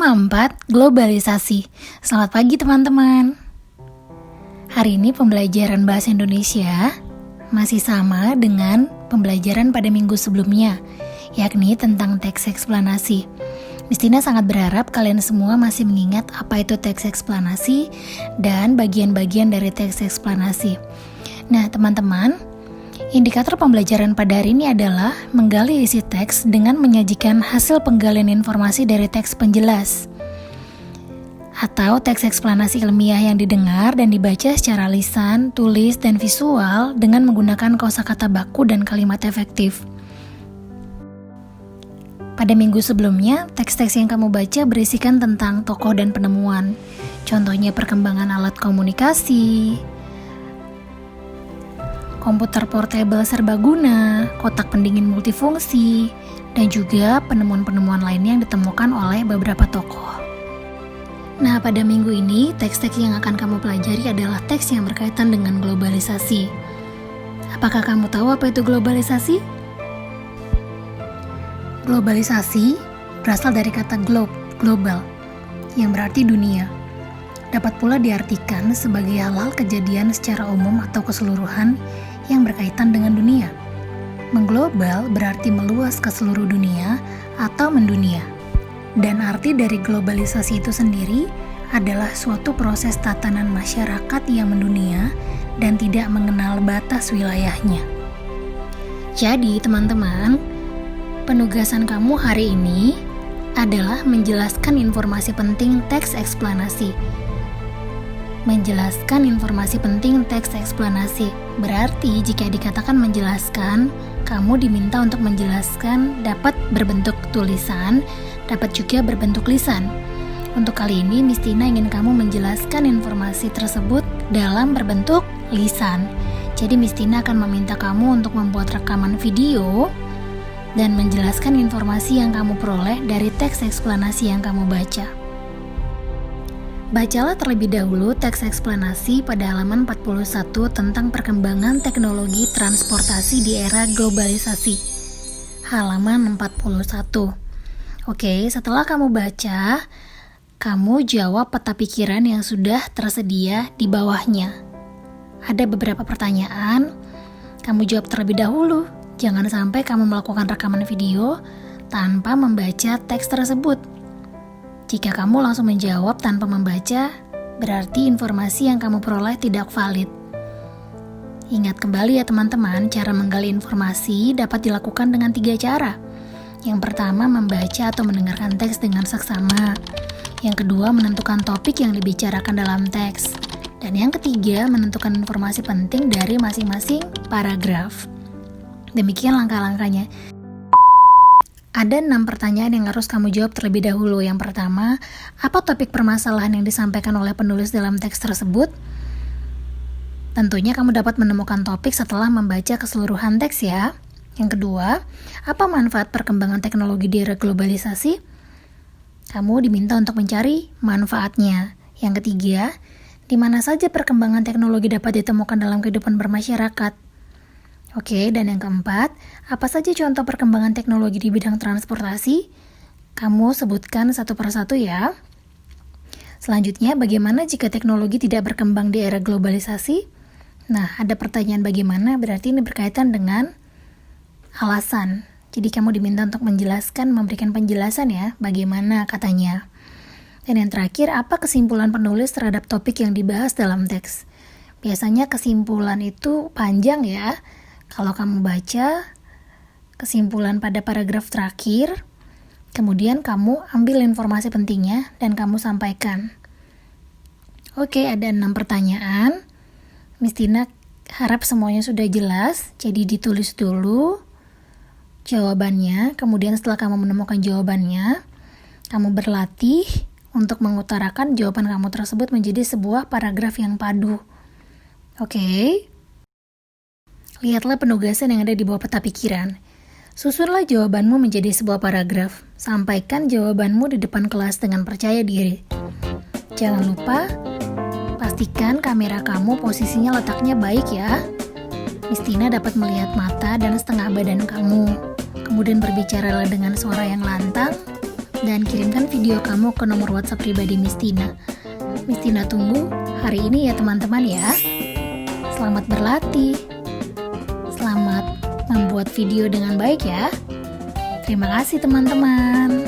Tema 4, globalisasi. Selamat pagi teman-teman. Hari ini pembelajaran bahasa Indonesia masih sama dengan pembelajaran pada minggu sebelumnya, yakni tentang teks eksplanasi. Mistina sangat berharap kalian semua masih mengingat apa itu teks eksplanasi dan bagian-bagian dari teks eksplanasi. Nah teman-teman, indikator pembelajaran pada hari ini adalah menggali isi teks dengan menyajikan hasil penggalian informasi dari teks penjelas atau teks eksplanasi ilmiah yang didengar dan dibaca secara lisan, tulis, dan visual dengan menggunakan kosakata baku dan kalimat efektif. Pada minggu sebelumnya, teks-teks yang kamu baca berisikan tentang tokoh dan penemuan. Contohnya perkembangan alat komunikasi, komputer portable serbaguna, kotak pendingin multifungsi, dan juga penemuan-penemuan lainnya yang ditemukan oleh beberapa tokoh. Nah, pada minggu ini, teks-teks yang akan kamu pelajari adalah teks yang berkaitan dengan globalisasi. Apakah kamu tahu apa itu globalisasi? Globalisasi berasal dari kata global, yang berarti dunia. Dapat pula diartikan sebagai hal-hal kejadian secara umum atau keseluruhan yang berkaitan dengan dunia. Mengglobal berarti meluas ke seluruh dunia atau mendunia. Dan arti dari globalisasi itu sendiri adalah suatu proses tatanan masyarakat yang mendunia dan tidak mengenal batas wilayahnya. Jadi teman-teman, penugasan kamu hari ini adalah menjelaskan informasi penting teks eksplanasi. Menjelaskan informasi penting teks eksplanasi. Berarti jika dikatakan menjelaskan, kamu diminta untuk menjelaskan dapat berbentuk tulisan, dapat juga berbentuk lisan. Untuk kali ini, Mistina ingin kamu menjelaskan informasi tersebut dalam berbentuk lisan. Jadi Mistina akan meminta kamu untuk membuat rekaman video dan menjelaskan informasi yang kamu peroleh dari teks eksplanasi yang kamu baca. Bacalah terlebih dahulu teks eksplanasi pada halaman 41 tentang perkembangan teknologi transportasi di era globalisasi. Halaman 41. Oke, setelah kamu baca, kamu jawab peta pikiran yang sudah tersedia di bawahnya. Ada beberapa pertanyaan, kamu jawab terlebih dahulu. Jangan sampai kamu melakukan rekaman video tanpa membaca teks tersebut. Jika kamu langsung menjawab tanpa membaca, berarti informasi yang kamu peroleh tidak valid. Ingat kembali ya teman-teman, cara menggali informasi dapat dilakukan dengan 3 cara. Yang pertama, membaca atau mendengarkan teks dengan seksama. Yang kedua, menentukan topik yang dibicarakan dalam teks. Dan yang ketiga, menentukan informasi penting dari masing-masing paragraf. Demikian langkah-langkahnya. Ada 6 pertanyaan yang harus kamu jawab terlebih dahulu. Yang pertama, apa topik permasalahan yang disampaikan oleh penulis dalam teks tersebut? Tentunya kamu dapat menemukan topik setelah membaca keseluruhan teks ya. Yang kedua, apa manfaat perkembangan teknologi di era globalisasi? Kamu diminta untuk mencari manfaatnya. Yang ketiga, di mana saja perkembangan teknologi dapat ditemukan dalam kehidupan bermasyarakat? Oke, dan yang keempat, apa saja contoh perkembangan teknologi di bidang transportasi? Kamu sebutkan satu persatu ya. Selanjutnya, bagaimana jika teknologi tidak berkembang di era globalisasi? Nah, ada pertanyaan bagaimana, berarti ini berkaitan dengan alasan. Jadi kamu diminta untuk menjelaskan, memberikan penjelasan ya, bagaimana katanya. Dan yang terakhir, apa kesimpulan penulis terhadap topik yang dibahas dalam teks? Biasanya kesimpulan itu panjang ya. Kalau kamu baca kesimpulan pada paragraf terakhir, kemudian kamu ambil informasi pentingnya dan kamu sampaikan. Oke, ada 6 pertanyaan. Mistina harap semuanya sudah jelas, jadi ditulis dulu jawabannya. Kemudian setelah kamu menemukan jawabannya, kamu berlatih untuk mengutarakan jawaban kamu tersebut menjadi sebuah paragraf yang padu. Oke. Lihatlah penugasan yang ada di bawah peta pikiran. Susunlah jawabanmu menjadi sebuah paragraf. Sampaikan jawabanmu di depan kelas dengan percaya diri. Jangan lupa, pastikan kamera kamu posisinya letaknya baik ya. Mistina dapat melihat mata dan setengah badan kamu. Kemudian berbicaralah dengan suara yang lantang, dan kirimkan video kamu ke nomor WhatsApp pribadi Miss Tina. Miss Tina tunggu hari ini ya teman-teman ya. Selamat berlatih. Selamat membuat video dengan baik ya. Terima kasih teman-teman.